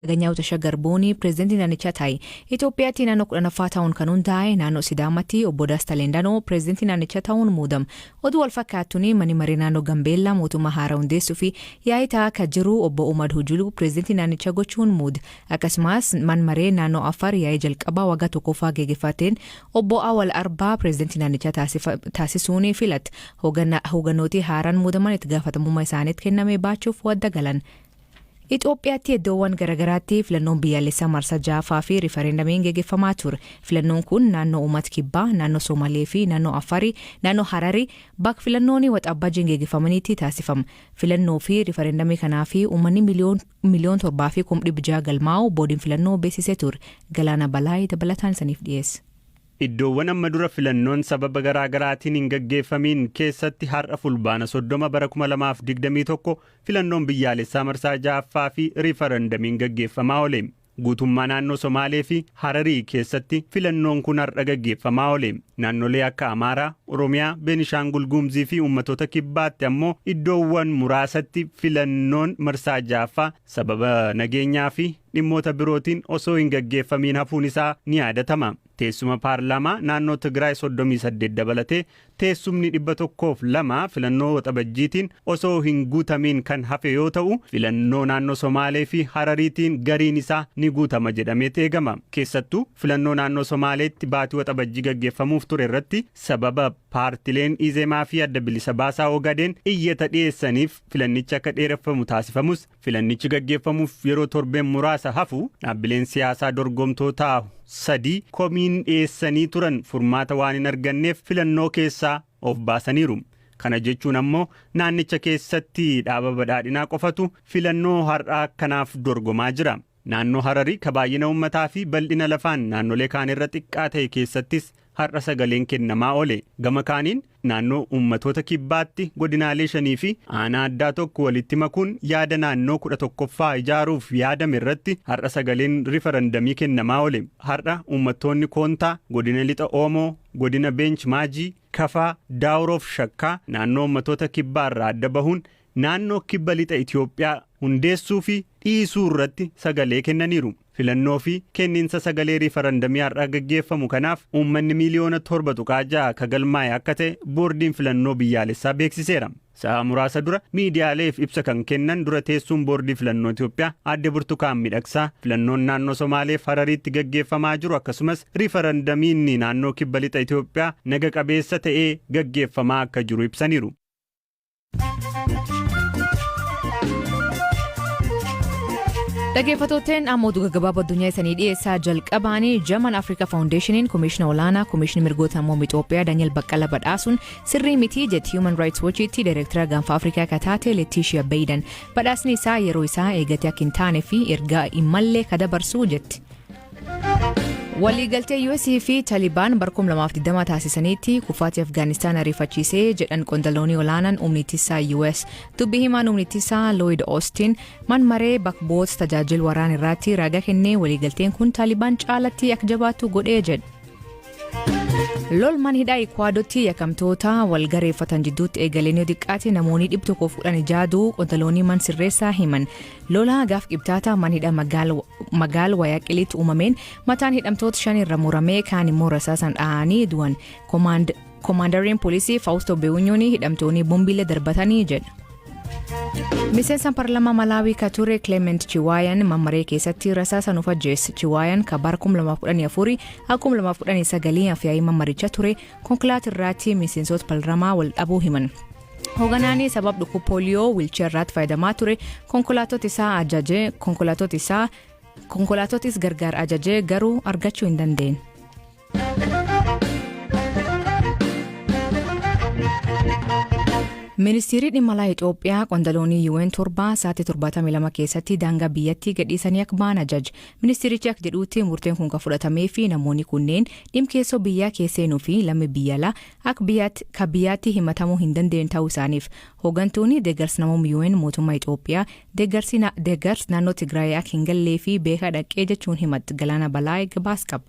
Ganyaawota Shagarboonii pireezidantii naannichaa ta'e. Itoophiyaatti naannoo 10ffaa ta'uun kan hundaa'e naannoo Sidaamaatti obbo Daasta Leendanoo pireezidantii naannichaa ta'uun muudam. Oduu wal fakkaatuun manni marii naannoo Gambeellaa mootummaa haaraa hundeessuu fi yaa'ii ta'aa akka jiru obbo Umar Hujulu pireezidantii naannichaa gochuun muude. Akkasumas man maree naannoo Affaar yaa'ii jalqabaa waggaa tokkoffaa geggeeffateen obbo Awwal Arbaa pireezidantii naannichaa taasisuun filate. Hoogganooti haaraan muudaman itti gaafatamummaa isaaniitti kenname baachuuf wadda galan. Itoophiyaatti iddoowwan garagaraatti filannoon biyyaalessaa marsaa 6ffaa fi riifareendamiin geggeeffamaa ture. Filannoon kun naannoo Uummata Kibbaa, naannoo Somaalee fi naannoo Affaarii, naannoo Hararii bakka filannoonni waxabajjiin geggeeffamaniitti taasifama. Filannoo fi riifareendamii kanaa fi uummanni miliyoon 7,600 galmaa'u boodiin filannoo beeksisee ture. Galaana Balaayii dabalataan isiniif dhiyeessa. Iddoowwan amma dura filannoon sababa garaagaraatiin hin gaggeeffamiin keessatti har'a fulbaana 30 bara 2021 filannoon biyyaalessaa marsaa 6ffaa fi riifareendamiin gaggeeffamaa oole. Guutummaa naannoo Somaalee fi Hararii keessatti filannoon kun har'a gaggeeffamaa oole. Naannolee akka Amaaraa, Oromiyaa, Beenishaangul Gumzii fi uummattoota Kibbaatti ammoo iddoowwan muraasatti filannoon marsaa 6ffaa sababa nageenyaa fi dhimmoota birootiin osoo hin gaggeeffamiin hafuun isaa ni yaadatama. Teessuma paarlaamaa naannoo Tigraay 38 dabalatee teessumni 102 filannoo waxabajjiitiin osoo hin guutamiin kan hafe yoo ta'u filannoo naannoo Somaalee fi Harariitiin gariin isaa ni guutama jedhamee eegama. Keessattuu filannoo naannoo Somaaleetti baatii waxabajjii gaggeeffamuuf ture irratti sababa paartileen Izemaa fi Adda Bilisa Baasaa Ogaadeen iyyata dhiyeessaniif filannichi akka dheereffamu taasifamus filannichi gaggeeffamuuf yeroo torbeen muraasa hafu dhaabbileen siyaasaa dorgomtootaa 3 komiin dhiyeessanii turan furmaata waan hin arganneef filannoo keessaa of baasaniiru. Kana jechuun ammoo naannicha keessatti dhaaba badhaadhinaa qofatu filannoo har'aa kanaaf dorgomaa jira. Naannoo Hararii kabaayina uummataa fi bal'ina lafaan naannolee kaan irra xiqqaa ta'e keessattis har'a sagaleen kennamaa oole. Gama kaaniin naannoo uummattoota Kibbaatti godinaalee 5 fi aanaa addaa tokko walitti makuun yaada naannoo 11ffaa ijaaruuf yaadame irratti har'a sagaleen riifareendamii kennamaa oole. Har'a uummattoonni Koontaa, godina Lixa Oomoo, godina Beench Maajii, Kafaa, Daawuroof Shakkaa naannoo uummattoota Kibbaa irraa adda bahuun naannoo Kibba Lixa Itoophiyaa hundeessuu fi dhiisuu irratti sagalee kennaniiru. Filannoo fi kenniinsa sagalee riifareendamii har'a gaggeeffamu kanaaf uummanni miliyoona 7.6 kagalmaa'e akka ta'e boordiin filannoo biyyaalessaa beeksiseera. Sa'a muraasa dura miidiyaaleef ibsa kan kennan dura teessuun boordii filannoo Itoophiyaa Aadde Burtukaan Midhaqsaa filannoon naannoo Somaaleef Harariitti gaggeeffamaa jiru akkasumas riifareendamiin naannoo Kibba Lixa Itoophiyaa naga qabeessa ta'ee gaggeeffamaa akka jiru ibsaniiru. Dhaggeeffattoonni Ambo gabaabaa addunyaa isanii dhiyeessaa jalqabaanii German Africa Foundationiin Komishinii Olaanaa Komishinii Mirgoota Ammoo Itoophiyaa Daniel Baqqala badhaasuun sirrii miti jetti Human Rights Watchitti Direektara Gaanfa Afrikaa kataate Letitia Bayden. Badhaasni isaa yeroo isaa eegatee akka hin taane fi ergaa immallee kadabarsuu jetti. Waliigaltee US fi Taliban barkum 2020 taasisaniitti kufaatii Afgaanistaan ariifachiisee jedhan qondaaltonni olaanaan humnitiisaa US. Dubbii himaan humnitiisaa Lloyd Austin man maree bakboota tajaajila waraana irratti ragaa kennee waliigalteen kun Taliban caalatti akka jabaatu godhee jedhe. Lolman hidhaa Ikwaadootti yakamtoota walgareeffatan jidduutti eegaleen yoo xiqqaate namoonni 116 qondaaltonni man sirreessaa himan. Lola gaaf qibxaata man hidhaa magaala Wayaaqiliitti uumameen mataan hidhamtoota 5 irra muramee kaan immoo rasaasan dhahanii du'an. Koomaandariin poolisii Fausto Beewunyoon hidhamtoonni bombiilee darbatanii jedha. Miseensa Paarlaamaa Malaawii Kature Clement Chiwayan mammaree keessatti rasaasan ufajjeesse. Chiwayan kabar 2014 akkuma 2019 afyaa'ii mammaricha ture konkolaataa irratti miseensota paarlaamaa wal dhabuu himan. Hoganaanii sabab dhukkuba pooliyoo wiilcheer irratti fayyadamaa ture konkolaatotis gargaar ajajee garuu argachuu hin dandeenye. Ministeerri dhimma alaa Itoophiyaa qondaaltonni UN 772 keessatti daangaa biyyattii gadhiisanii akka ba'an ajaje. Ministeerichi akka jedhuutti murteen kun kan fudhatamee fi namoonni kunneen dhimkeessoo biyyaa keesseenuu fi lammii biyya alaa akka biyyaatti himatamuu hin dandeenye ta'uu isaaniif hoggantoonni deeggarsa namoonni UN mootummaa Itoophiyaa deeggarsi naannoo Tigraay akka hin gallee fi beekaa dhaqee jechuun himatti Galaana Balaayii gabaas qaba.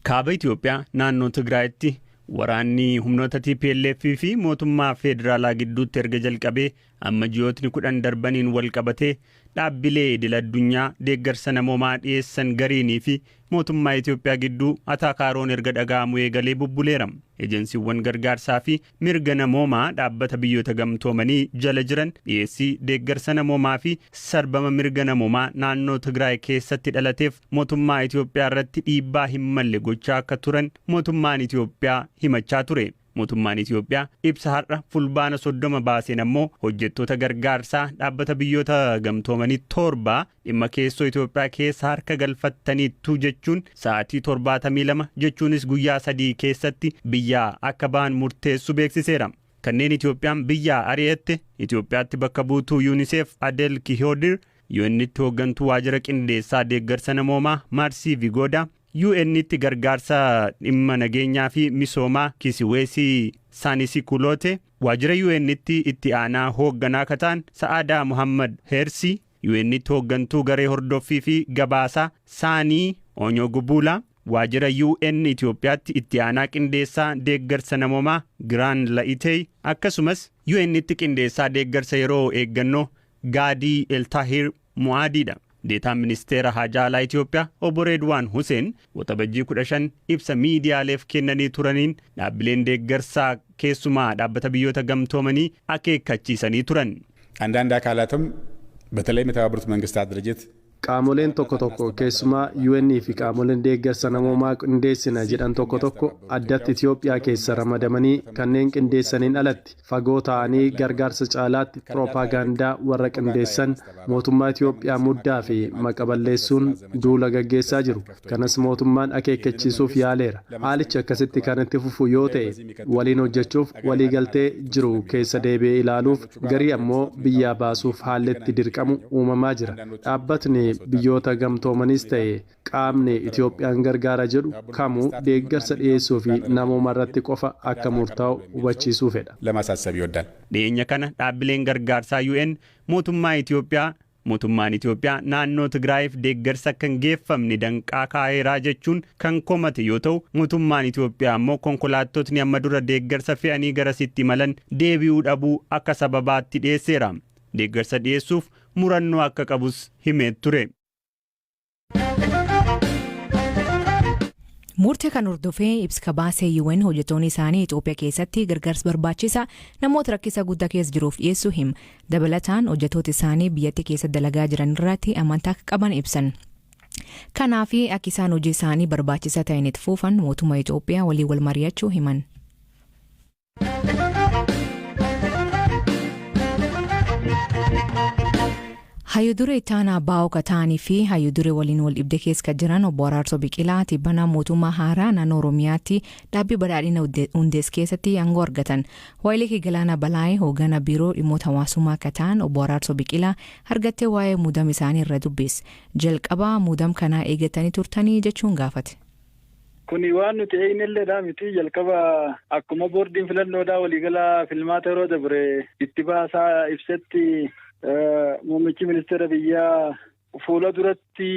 Kaaba Itoophiyaa naannoo Tigraayitti waraanni humnoota TPLF fi mootummaa federaalaa gidduutti erga jalqabee amma ji'ootni 10 darbaniin wal qabatee dhaabbilee idil-addunyaa deeggarsa namoomaa dhiyeessan gariinii fi mootummaa Itoophiyaa gidduu ataakaaroon erga dhaga'amuu eegalee bubbuleera. Ejensiiwwan gargaarsaa fi mirga namoomaa dhaabbata biyyoota gamtoomanii jala jiran dhiyeessii deeggarsa namoomaa fi sarbama mirga namoomaa naannoo Tigraay keessatti dhalateef mootummaa Itoophiyaa irratti dhiibbaa hin malle gochaa akka turan mootummaan Itoophiyaa himachaa ture. Mootummaan Itoophiyaa ibsa har'a fulbaana 30 baaseen ammoo hojjettoota gargaarsaa dhaabbata biyyoota gamtoomanii 7 dhimma keessoo Itoophiyaa keessa harka galfattaniittu jechuun sa'aatii 72 jechuunis guyyaa 3 keessatti biyyaa akka ba'an murteessu beeksiseera. Kanneen Itoophiyaan biyyaa ari'atte Itoophiyaatti bakka buutuu UNICEF Adel Kihoodir, UN'tti hooggantuu waajjira qindeessaa deeggarsa namoomaa Maarsii Vigoda, UN'tti gargaarsa dhimma nageenyaa fi misoomaa Kisiweesii Saanisi Kulote, waajjira UN'tti itti aanaa hoogganaa kataan Sa'aadaa Muhammad Hersi, UN'tti hooggantuu garee hordoffii fi gabaasaa Saanii Onyogubula, waajjira UN Itoophiyaatti itti aanaa qindeessaa deeggarsa namoomaa Giraan La'itee, akkasumas UN'tti qindeessaa deeggarsa yeroo eeggannoo Gaadii Eltaahir Mu'aadiidha. Deetaan ministeera haajaa alaa Itoophiyaa obbo Redwaan Huseen waxabajjii 15 ibsa miidiyaaleef kennanii turaniin dhaabbileen deeggarsaa keessumaa dhaabbata biyyoota gamtoomanii akeekkachiisanii turan. አንዳንድ አካላትም በተለይም የተባበሩት መንግስታት ድርጅት qaamoleen tokko tokko keessumaa UN fi qaamoleen deeggarsa namoomaa qindeessina jedhan tokko tokko addatti Itoophiyaa keessa ramadamanii kanneen qindeessaniin alatti fagoo ta'anii gargaarsa caalaatti propaagandaa warra qindeessan mootummaa Itoophiyaa muddaa fi maqaballeessuun duula gaggeessaa jiru. Kanas mootummaan akeekkachiisuuf yaaleera. Haalichi akkasitti kan itti fufu yoo ta'e waliin hojjechuuf waliigaltee jiru keessa deebi'ee ilaaluuf garii ammoo biyyaa baasuuf haalli itti dirqamu uumamaa jira. Dhaabbatni biyyoota gamtoomanis ta'e qaamni Itoophiyaan gargaara jedhu kamuu deeggarsa dhiyeessuu fi namooma irratti qofa akka murtaa'u hubachiisuu fedha. ለማሳሰብ ይወዳል። dhiyeenya kana dhaabbileen gargaarsaa UN mootummaan Itoophiyaa naannoo Tigraayiif deeggarsa kan geeffamne danqaa kaa'eeraa jechuun kan komate yoo ta'u mootummaan Itoophiyaa ammoo konkolaattotni amma dura deeggarsa fe'anii garasitti imalan deebi'uu dhabuu akka sababaatti dhiyeesseera. Deeggarsa dhiyeessuuf murannoo akka qabus himee ture. Murtee kan hordofee ibsa Basee UN hojjettoonni isaanii Itoophiyaa keessatti gargaarsa barbaachisaa namoota rakkisa guddaa keessa jiruuf dhiyeessuu him. Dabalataan hojjettoota isaanii biyyattii keessa dalagaa jiran irratti amantaa akka qaban ibsan. Kanaaf akka isaan hojii isaanii barbaachisaa ta'een itti fufan mootummaa Itoophiyaa walii wal mari'achuu himan. Hayyudure itaanaa baa'oo kataanii fi hayyudure waliin wal dhibdee keessa jiran obbo Araarsoo Biqilaa tibbana mootummaa haaraa naannoo Oromiyaatti dhaabbii badhaadhina hundees keessatti aangoo argatan. Waayilee Galaana Balaayee hoogganaa biiroo dhimmoota hawaasummaa kataan obbo Araarsoo Biqilaa argattee waa'ee muudama isaanii irra dubbise. Jalqabaa muudama kanaa eegatanii turtanii jechuun gaafate. Kuni waan nuti eegnelleedhaa miti jalqaba akkuma boordiin filannoodhaa waliigalaa filmaata yeroo dabre itti baasaa ibsetti muummichi ministeera biyyaa fuula duratti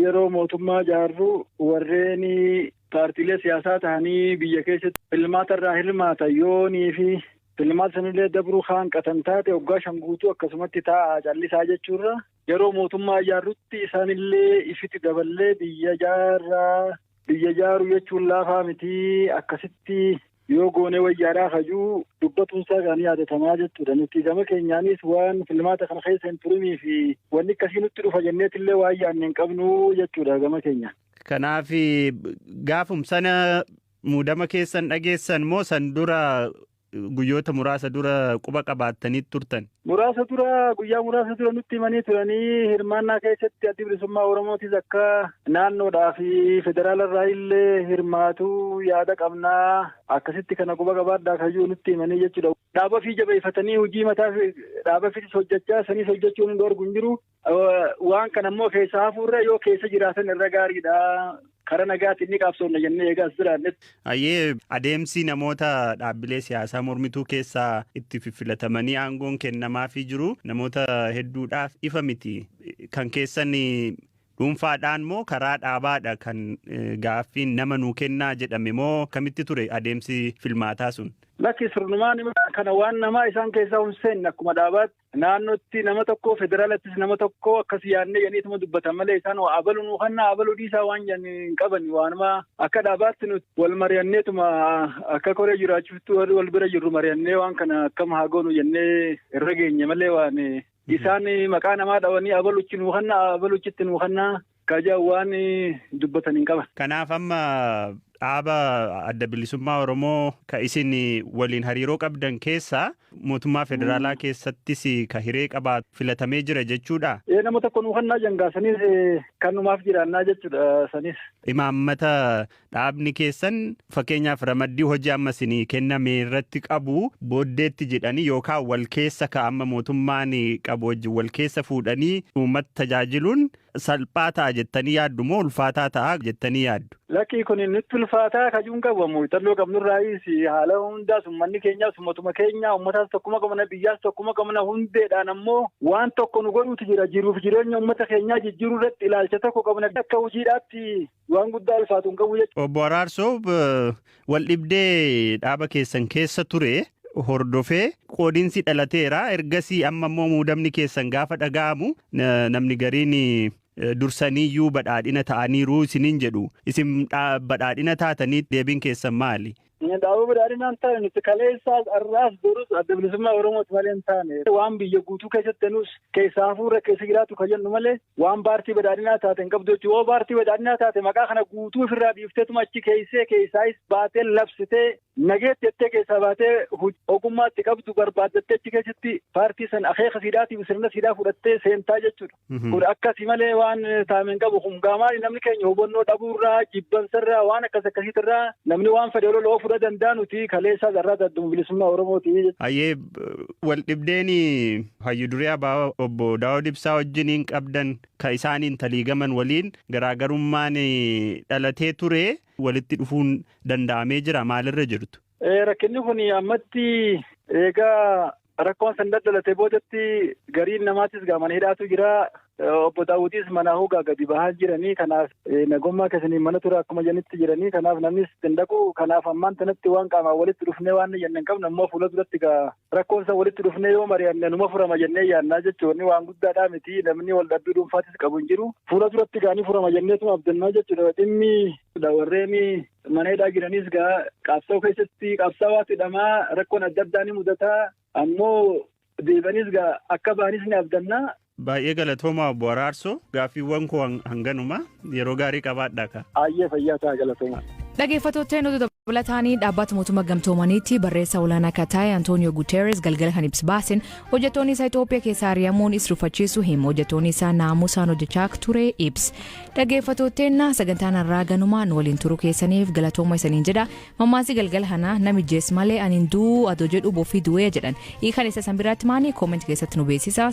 yeroo mootummaa jaarru warreen paartiilee siyaasaa ta'anii biyya keessatti filmaata irraa hirmaatan yoonii fi filmaata sanillee dabruu hanqatan taate waggaa 5 guutuu akkasumatti taa'aa callisaa jechuurra yeroo mootummaa jaarrutti isaanillee ifitti daballee biyya jaaru jechuun laafaa miti akkasitti yoo goonee wayyaadhaa hajuu dubbatuunsaa kan yaadatamaa jechuudha. Nuti gama keenyaanis waan filmaata kana keessa hin turinii fi wanni akkasii nutti dhufa jenneetillee waan yaadne hin qabnu jechuudha gama keenya. Kanaaf gaafum sana muudama keessan dhageessan moo san dura guyyoota muraasa dura quba qabaattanii turtan? Guyyaa muraasa dura nutti himanii turanii hirmaannaa keessatti adda bilisummaa Oromootis akka naannoodhaa fi federaalarraa illee hirmaatu yaada qabnaa akkasitti kana quba qabaadhaa kayyuu nutti himanii jechuudha. Dhaaba fi jabeeffatanii hojii mataa dhaaba fi hojjechaa sanis hojjechuun hin dorgu hin jiru. Waan kana immoo keessa hafuurra yoo keessa jiraatan irra gaariidha. Kara nagaatiin ni qaabsoonna jennee eegaa jiraannetti. Ayyee adeemsi namoota dhaabbilee siyaasaa mormituu keessaa itti filatamanii aangoon kennamaafii jiru namoota hedduudhaaf ifa miti. Kan keessan dhuunfaadhaan moo karaa dhaabaadha kan gaaffiin nama nuu kennaa jedhame moo kamitti ture adeemsi filmaataa sun? Lakki sirnumaan kana waan namaa isaan keessaa humseen akkuma dhaabaatti naannootti nama tokko federaalattis nama tokko akkas yaadnee yaniituma dubbatan malee isaan abalu nuu kannaa abaluu dhiisaa waan jedhan hin qaban waanuma akka dhaabaatti nuti wal mari'anneetuma akka koree jiraachuutti wal bira jirru mari'annee waan kana akkama haa goonu jennee irra geenye malee waan isaan maqaa namaa dhawanii abaluchi nuu kannaa abaluchitti nuu kannaa kaajaa waan dubbatan hin qaban. Kanaaf amma dhaaba adda bilisummaa Oromoo ka isin waliin hariiroo qabdan keessaa mootummaa federaalaa keessattis ka hiree qabaatu filatamee jira jechuudha. Nama tokko nuu kannaa jangaasanis kanumaaf jiraannaa jechuudha sanis. Imaammata dhaabni keessan fakkeenyaaf ramaddii hojii amma isinii kenname irratti qabu booddeetti jedhanii yookaan wal keessa ka amma mootummaan qabu wajjin wal keessa fuudhanii uummata tajaajiluun salphaa ta'a jettanii yaaddu moo ulfaataa ta'a jettanii yaaddu? Lakkii kun nutti ulfaataa kajuun qabamu xalloo qabnurraayis haala hundaas uummanni keenyaas uummatuma keenya uummataas tokkuma qabna biyyaas tokkuma qabna hundeedhaan ammoo waan tokko nu godhuutu jira jiruuf jireenya uummata keenyaa jijjiiruu irratti ilaalcha tokko qabna akka hojiidhaatti waan guddaa ulfaatu hin qabu jechuudha. Obbo Araarsoo wal dhibdee dhaaba keessan keessa ture hordofee qoodinsi dhalateera ergasii amma immoo muudamni keessan gaafa dhaga'amu namni gariin dursaniiyyuu badhaadhina ta'aniiru isiniin jedhu isin badhaadhina taatanii deebiin keessan maali? Dhaabuu badhaadhinaan taane nuti kaleessaas arraas borus adda bilisummaa Oromooti malee hin taane waan biyya guutuu keessatti nus keessaa hafuurra keessa jiraatu kan jennu malee waan paartii badhaadhinaa taate hin qabdu jechuudha. Yoo paartii badhaadhinaa taate maqaa kana guutuu ofirraa dhiifteetuma achi keessaayis baatee labsitee nageetti jettee keessaa baatee ogummaatti qabdu barbaaddattee achi keessatti paartii san akeeka siidhaatiif sirna siidhaa fudhattee seentaa jechuudha. Kun akkasii malee waan taame hin qabu. Humgaamaan namni keenya hubannoo dhabuurraa jibbansarraa waan akkasiitirraa namni waan fedhe ololoo fudha danda'a nuti kaleessaa zarraa adda bilisummaa Oromooti. Ayyee wal dhibdeen hayyu duree abaa obbo Daawud Ibsaa wajjiniin qabdan ka isaaniin taliigaman waliin garaagarummaan dhalatee ture walitti dhufuun danda'amee jira maalirra jirtu? Rakkinni kun ammatti eegaa rakkoon san daddalatee boodatti gariin namaatis gaamanii hidhaatu jira. Obbo Daawudis manaa gadi bahaa jiranii kanaaf nagummaa keessanii mana ture akkuma jenitti jiranii kanaaf namnis dandaqu kanaaf ammaan tanatti waan qaamaan walitti dhufnee waan jenne hin qabne ammoo fuula duratti rakkoon san walitti dhufnee yoo mari'anne numa furama jennee yaannaa jechuudha waan guddaadhaa miti namni wal dhabbii dhuunfaatis qabu hin jiru fuula duratti gaanii furama jenneetuma abdannaa jechuudha dhimmi warreen mana hidhaa jiranis qabsoo keessatti qabsawaatti hidhamaa rakkoon adda addaa ni mudataa ammoo deebanis akka baanis ni abdannaa. Baay'ee galatooma obbo Araarsoo gaaffiiwwan koo hanganuma yeroo gaarii qabaadhaa ka. Ayyee fayyaa ta'a galatooma. Dhaggeeffattootni nuti dabalataanii dhaabbata mootummaa gamtoomaniitti barreessaa olaanaa akka ta'e Antooniyoo Guuteres galgala kan ibsa baasen hojjettoonni isaa Itoophiyaa keessaa ari'amuun is rifachiisu himu hojjettoonni isaa naamusaan hojjechaa ture ibsa. Dhaggeeffattootni sagantaan har'aa ganumaan waliin turuu keessaniif galatooma isaniin jedha. Mammaasii galgala kana namijees malee ani du'u adoo jedhu boofii du'ee jedhan. Hiikan isa san biraatti maanii koomentii keessatti nu beeksisa.